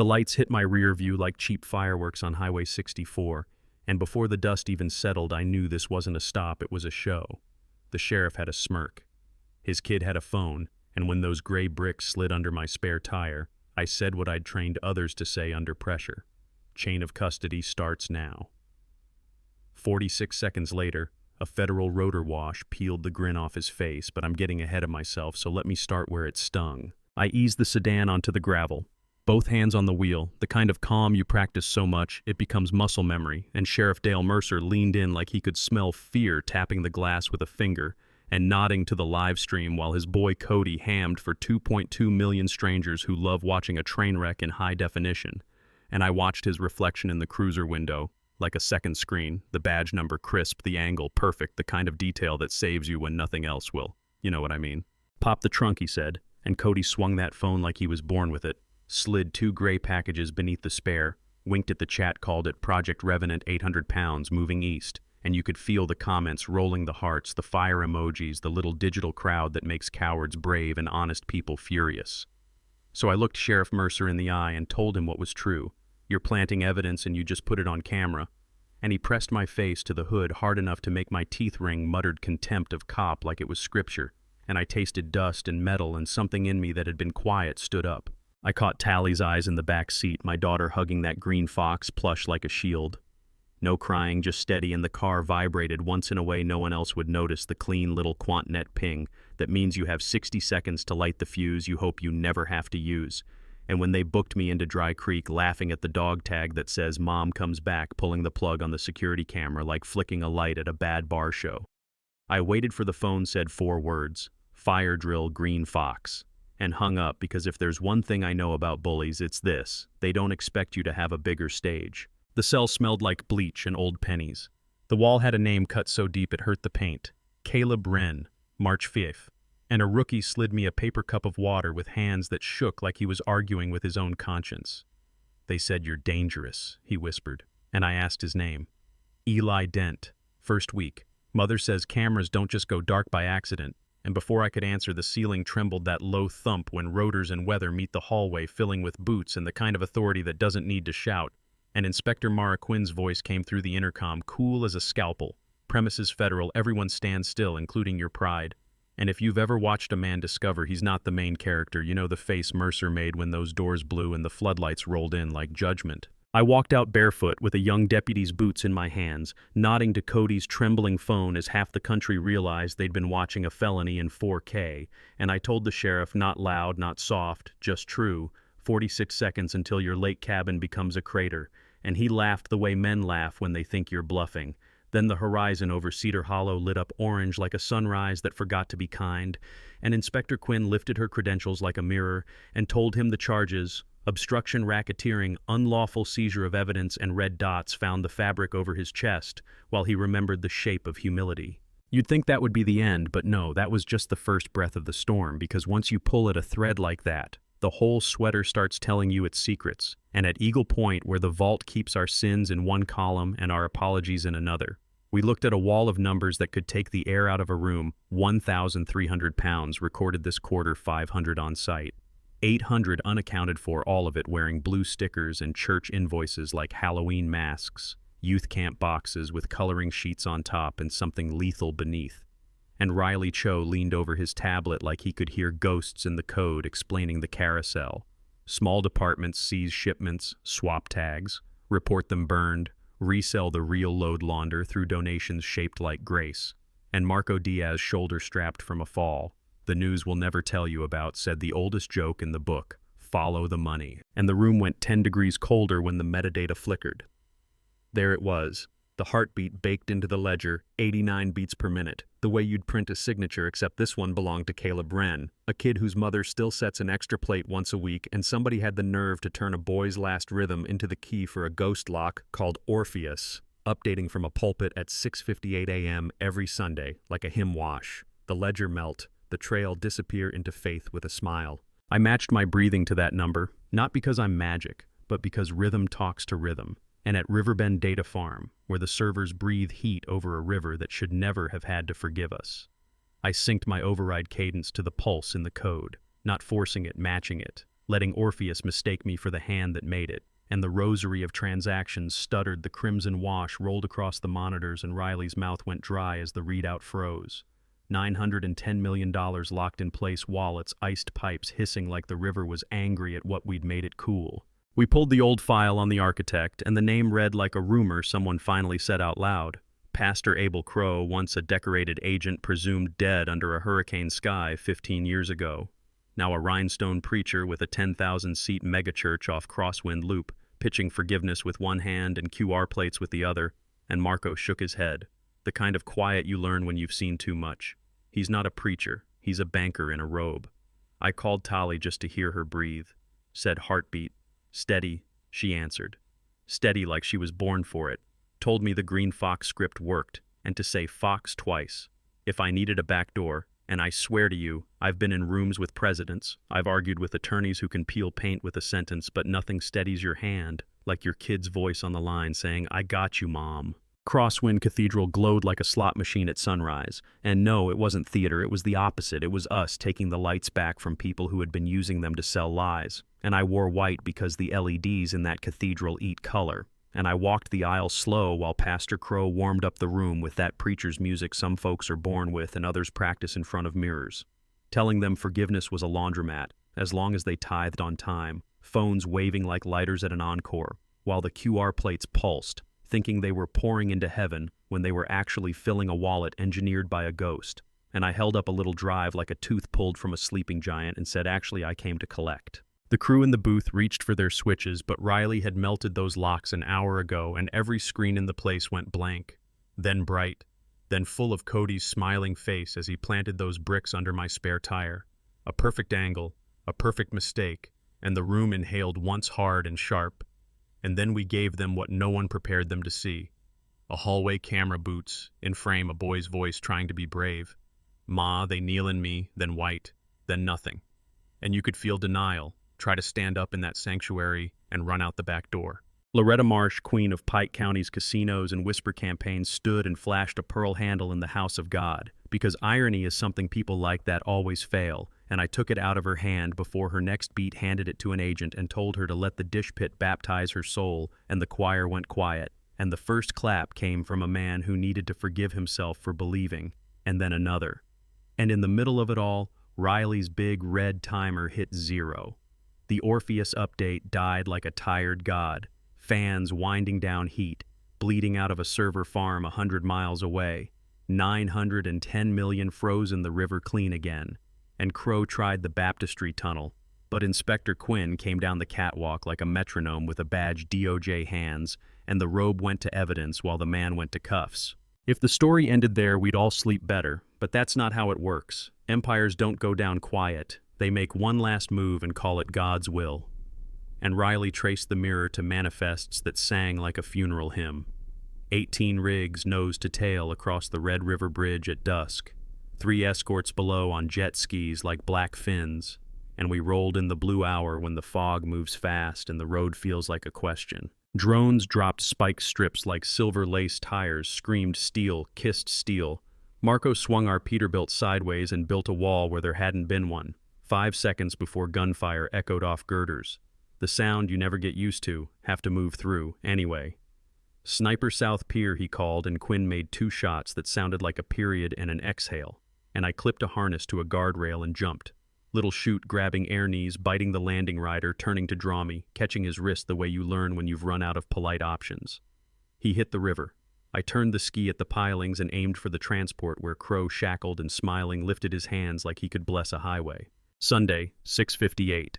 The lights hit my rear view like cheap fireworks on Highway 64, and before the dust even settled, I knew this wasn't a stop, it was a show. The sheriff had a smirk. His kid had a phone, and when those gray bricks slid under my spare tire, I said what I'd trained others to say under pressure. Chain of custody starts now. 46 seconds later, a federal rotor wash peeled the grin off his face, but I'm getting ahead of myself, so let me start where it stung. I eased the sedan onto the gravel. Both hands on the wheel, the kind of calm you practice so much, it becomes muscle memory, and Sheriff Dale Mercer leaned in like he could smell fear tapping the glass with a finger and nodding to the live stream while his boy Cody hammed for 2.2 million strangers who love watching a train wreck in high definition. And I watched his reflection in the cruiser window, like a second screen, the badge number crisp, the angle perfect, the kind of detail that saves you when nothing else will. You know what I mean. Pop the trunk, he said, and Cody swung that phone like he was born with it, slid 2 gray packages beneath the spare, winked at the chat, called it Project Revenant 800 pounds moving east, and you could feel the comments rolling, the hearts, the fire emojis, the little digital crowd that makes cowards brave and honest people furious. So I looked Sheriff Mercer in the eye and told him what was true. You're planting evidence and you just put it on camera. And he pressed my face to the hood hard enough to make my teeth ring muttered contempt of cop like it was scripture, and I tasted dust and metal, and something in me that had been quiet stood up. I caught Tally's eyes in the back seat, my daughter hugging that green fox plush like a shield. No crying, just steady, and the car vibrated once in a way no one else would notice, the clean little QuantNet ping that means you have 60 seconds to light the fuse you hope you never have to use. And when they booked me into Dry Creek, laughing at the dog tag that says Mom comes back, pulling the plug on the security camera like flicking a light at a bad bar show. I waited for the phone, said 4 words, fire drill, green fox, and hung up, because if there's one thing I know about bullies, it's this: they don't expect you to have a bigger stage. The cell smelled like bleach and old pennies. The wall had a name cut so deep it hurt the paint. Caleb Wren, March 5th. And a rookie slid me a paper cup of water with hands that shook like he was arguing with his own conscience. They said, "You're dangerous," he whispered, and I asked his name. Eli Dent. First week. Mother says cameras don't just go dark by accident. And before I could answer, the ceiling trembled, that low thump when rotors and weather meet the hallway filling with boots and the kind of authority that doesn't need to shout. And Inspector Mara Quinn's voice came through the intercom, cool as a scalpel. Premises federal, everyone stand still, including your pride. And if you've ever watched a man discover he's not the main character, you know the face Mercer made when those doors blew and the floodlights rolled in like judgment. I walked out barefoot with a young deputy's boots in my hands, nodding to Cody's trembling phone as half the country realized they'd been watching a felony in 4K, and I told the sheriff, not loud, not soft, just true, 46 seconds until your lake cabin becomes a crater, and he laughed the way men laugh when they think you're bluffing. Then the horizon over Cedar Hollow lit up orange like a sunrise that forgot to be kind, and Inspector Quinn lifted her credentials like a mirror and told him the charges: obstruction, racketeering, unlawful seizure of evidence, and red dots found the fabric over his chest while he remembered the shape of humility. You'd think that would be the end, but no, that was just the first breath of the storm, because once you pull at a thread like that, the whole sweater starts telling you its secrets. And at Eagle Point, where the vault keeps our sins in one column and our apologies in another, we looked at a wall of numbers that could take the air out of a room. 1,300 pounds recorded this quarter, 500 on site. 800 unaccounted for, all of it wearing blue stickers and church invoices like Halloween masks, youth camp boxes with coloring sheets on top and something lethal beneath. And Riley Cho leaned over his tablet like he could hear ghosts in the code explaining the carousel. Small departments seize shipments, swap tags, report them burned, resell the real load launder through donations shaped like grace. And Marco Diaz shoulder-strapped from a fall. The news will never tell you about, said the oldest joke in the book, follow the money. And the room went 10 degrees colder when the metadata flickered. There it was, the heartbeat baked into the ledger, 89 beats per minute, the way you'd print a signature, except this one belonged to Caleb Wren, a kid whose mother still sets an extra plate once a week, and somebody had the nerve to turn a boy's last rhythm into the key for a ghost lock called Orpheus, updating from a pulpit at 6:58 a.m. every Sunday, like a hymn wash. The ledger melt, the trail disappear into faith with a smile. I matched my breathing to that number, not because I'm magic, but because rhythm talks to rhythm. And at Riverbend Data Farm, where the servers breathe heat over a river that should never have had to forgive us, I synced my override cadence to the pulse in the code, not forcing it, matching it, letting Orpheus mistake me for the hand that made it, and the rosary of transactions stuttered, the crimson wash rolled across the monitors, and Riley's mouth went dry as the readout froze. $910 million locked in place, wallets, iced pipes hissing like the river was angry at what we'd made it cool. We pulled the old file on the architect, and the name read like a rumor someone finally said out loud. Pastor Abel Crow, once a decorated agent presumed dead under a hurricane sky 15 years ago. Now a rhinestone preacher with a 10,000-seat megachurch off Crosswind Loop, pitching forgiveness with one hand and QR plates with the other, and Marco shook his head. The kind of quiet you learn when you've seen too much. He's not a preacher, he's a banker in a robe. I called Tali just to hear her breathe. Said heartbeat. Steady, she answered. Steady like she was born for it. Told me the Green Fox script worked, and to say Fox twice. If I needed a back door, and I swear to you, I've been in rooms with presidents, I've argued with attorneys who can peel paint with a sentence, but nothing steadies your hand, like your kid's voice on the line saying, "I got you, Mom." Crosswind Cathedral glowed like a slot machine at sunrise. And no, it wasn't theater, it was the opposite. It was us taking the lights back from people who had been using them to sell lies. And I wore white because the LEDs in that cathedral eat color. And I walked the aisle slow while Pastor Crow warmed up the room with that preacher's music some folks are born with and others practice in front of mirrors. Telling them forgiveness was a laundromat, as long as they tithed on time, phones waving like lighters at an encore, while the QR plates pulsed, thinking they were pouring into heaven when they were actually filling a wallet engineered by a ghost. And I held up a little drive like a tooth pulled from a sleeping giant and said, actually, I came to collect. The crew in the booth reached for their switches, but Riley had melted those locks an hour ago, and every screen in the place went blank, then bright, then full of Cody's smiling face as he planted those bricks under my spare tire. A perfect angle, a perfect mistake, and the room inhaled once hard and sharp. And then we gave them what no one prepared them to see. A hallway camera boots, in frame a boy's voice trying to be brave. Ma, they kneel in me, then white, then nothing. And you could feel denial, try to stand up in that sanctuary and run out the back door. Loretta Marsh, queen of Pike County's casinos and whisper campaigns, stood and flashed a pearl handle in the house of God, because irony is something people like that always fail, and I took it out of her hand before her next beat handed it to an agent and told her to let the dish pit baptize her soul, and the choir went quiet, and the first clap came from a man who needed to forgive himself for believing, and then another. And in the middle of it all, Riley's big red timer hit 0. The Orpheus update died like a tired god, fans winding down heat, bleeding out of a server farm 100 miles away, 910 million frozen the river clean again, and Crow tried the baptistry tunnel, but Inspector Quinn came down the catwalk like a metronome with a badge DOJ hands, and the robe went to evidence while the man went to cuffs. If the story ended there, we'd all sleep better, but that's not how it works. Empires don't go down quiet. They make one last move and call it God's will. And Riley traced the mirror to manifests that sang like a funeral hymn. 18 rigs nose to tail across the Red River Bridge at dusk. 3 escorts below on jet skis like black fins. And we rolled in the blue hour when the fog moves fast and the road feels like a question. Drones dropped spike strips like silver lace tires, screamed steel, kissed steel. Marco swung our Peterbilt sideways and built a wall where there hadn't been one. 5 seconds before gunfire echoed off girders. The sound you never get used to, have to move through, anyway. Sniper South Pier, he called, and Quinn made 2 shots that sounded like a period and an exhale, and I clipped a harness to a guardrail and jumped. Little Shoot grabbing air knees, biting the landing rider, turning to draw me, catching his wrist the way you learn when you've run out of polite options. He hit the river. I turned the ski at the pilings and aimed for the transport where Crow, shackled and smiling, lifted his hands like he could bless a highway. Sunday, 6:58.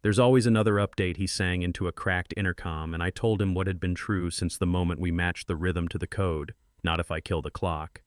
There's always another update, he sang into a cracked intercom, and I told him what had been true since the moment we matched the rhythm to the code, not if I kill the clock.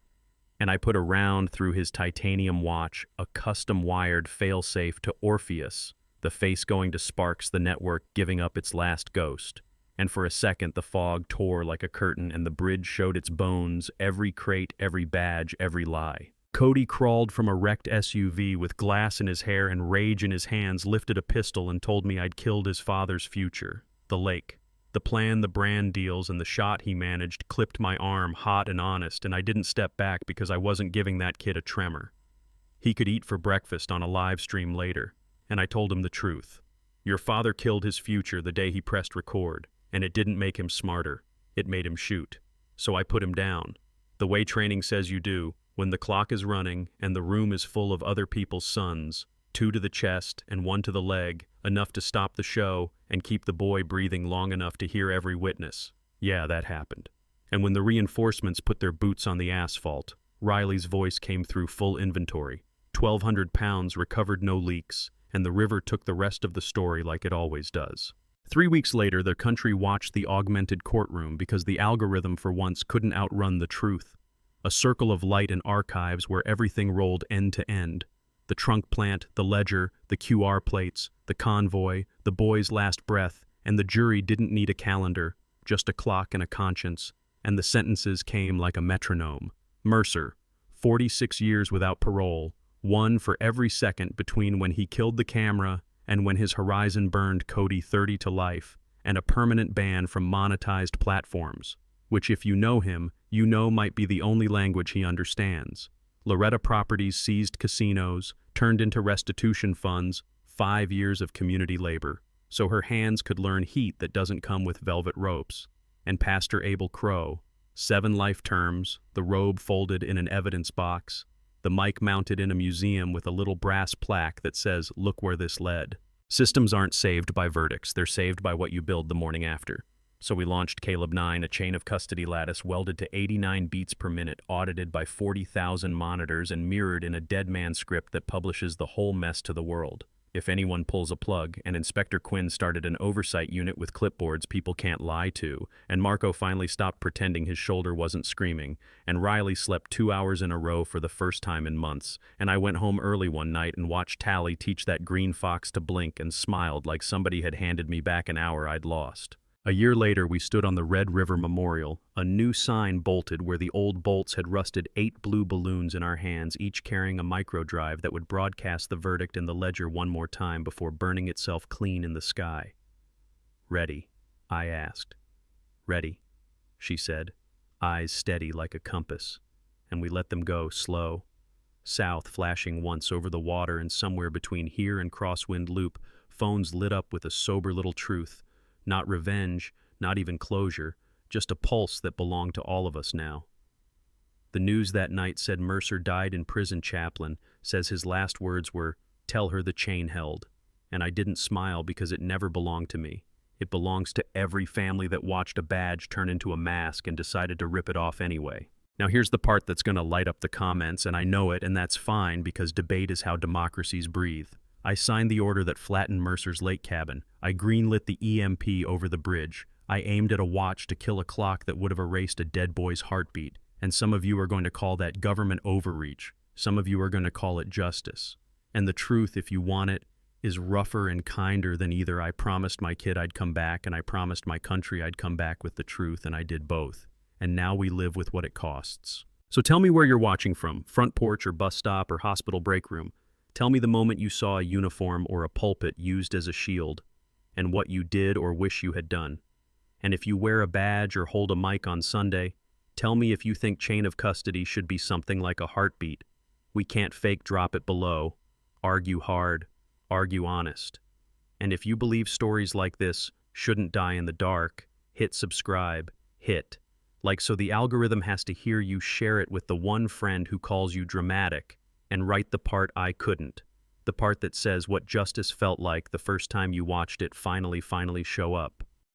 And I put a round through his titanium watch, a custom-wired failsafe to Orpheus, the face going to Sparks, the network giving up its last ghost. And for a second the fog tore like a curtain and the bridge showed its bones, every crate, every badge, every lie. Cody crawled from a wrecked SUV with glass in his hair and rage in his hands, lifted a pistol and told me I'd killed his father's future, the lake. The plan, the brand deals, and the shot he managed clipped my arm hot and honest, and I didn't step back because I wasn't giving that kid a tremor. He could eat for breakfast on a live stream later. and I told him the truth. Your father killed his future the day he pressed record, and it didn't make him smarter. It made him shoot. So I put him down. The way training says you do, when the clock is running and the room is full of other people's sons, 2 to the chest and 1 to the leg, enough to stop the show and keep the boy breathing long enough to hear every witness. Yeah, that happened. And when the reinforcements put their boots on the asphalt, Riley's voice came through full inventory. 1,200 pounds recovered no leaks, and the river took the rest of the story like it always does. 3 weeks later, the country watched the augmented courtroom because the algorithm for once couldn't outrun the truth. A circle of light and archives where everything rolled end to end. The trunk plant, the ledger, the QR plates, the convoy, the boy's last breath, and the jury didn't need a calendar, just a clock and a conscience, and the sentences came like a metronome. Mercer, 46 years without parole, 1 for every second between when he killed the camera and when his horizon burned Cody 30 to life, and a permanent ban from monetized platforms, which if you know him, you know might be the only language he understands. Loretta Properties seized casinos, turned into restitution funds, 5 years of community labor, so her hands could learn heat that doesn't come with velvet ropes. And Pastor Abel Crow, 7 life terms, the robe folded in an evidence box, the mic mounted in a museum with a little brass plaque that says, "Look where this led." Systems aren't saved by verdicts, they're saved by what you build the morning after. So we launched Caleb 9, a chain of custody lattice welded to 89 beats per minute, audited by 40,000 monitors and mirrored in a dead man script that publishes the whole mess to the world. If anyone pulls a plug, and Inspector Quinn started an oversight unit with clipboards people can't lie to, and Marco finally stopped pretending his shoulder wasn't screaming, and Riley slept 2 hours in a row for the first time in months, and I went home early one night and watched Tally teach that green fox to blink and smiled like somebody had handed me back an hour I'd lost. A year later, we stood on the Red River Memorial, a new sign bolted where the old bolts had rusted 8 blue balloons in our hands, each carrying a microdrive that would broadcast the verdict in the ledger one more time before burning itself clean in the sky. "Ready?" I asked. "Ready," she said, eyes steady like a compass, and we let them go slow. South flashing once over the water, and somewhere between here and Crosswind Loop, phones lit up with a sober little truth. Not revenge, not even closure, just a pulse that belonged to all of us now. The news that night said Mercer died in prison. Chaplain says his last words were, "Tell her the chain held." And I didn't smile because it never belonged to me. It belongs to every family that watched a badge turn into a mask and decided to rip it off anyway. Now here's the part that's going to light up the comments, and I know it, and that's fine because debate is how democracies breathe. I signed the order that flattened Mercer's lake cabin. I greenlit the EMP over the bridge. I aimed at a watch to kill a clock that would have erased a dead boy's heartbeat. And some of you are going to call that government overreach. Some of you are going to call it justice. And the truth, if you want it, is rougher and kinder than either I promised my kid I'd come back and I promised my country I'd come back with the truth, and I did both. And now we live with what it costs. So tell me where you're watching from, front porch or bus stop or hospital break room. Tell me the moment you saw a uniform or a pulpit used as a shield, and what you did or wish you had done. And if you wear a badge or hold a mic on Sunday, tell me if you think chain of custody should be something like a heartbeat. We can't fake drop it below. Argue hard, argue honest. And if you believe stories like this shouldn't die in the dark, hit subscribe, hit. Like so the algorithm has to hear you share it with the one friend who calls you dramatic, and write the part I couldn't, the part that says what justice felt like the first time you watched it finally show up.